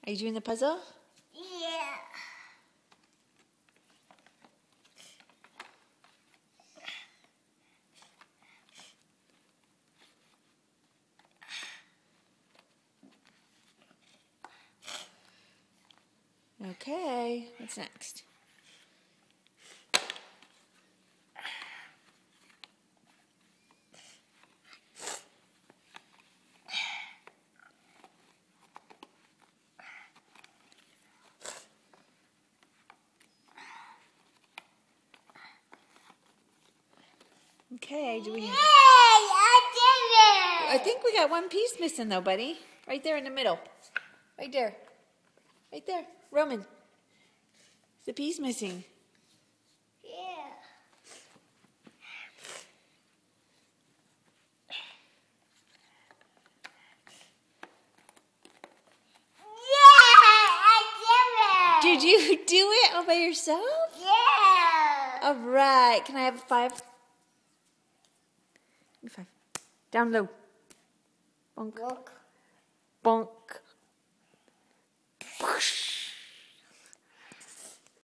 Are you doing the puzzle? Yeah. Okay, what's next? Okay, do we... Yay! I did it! I think we got one piece missing though, buddy. Right there in the middle. Right there. Right there. Roman. It's a piece missing. Yeah. Yeah! I did it! Did you do it all by yourself? Yeah! All right. Can I have a 5? Give me 5. Down low. Bonk. Look. Bonk.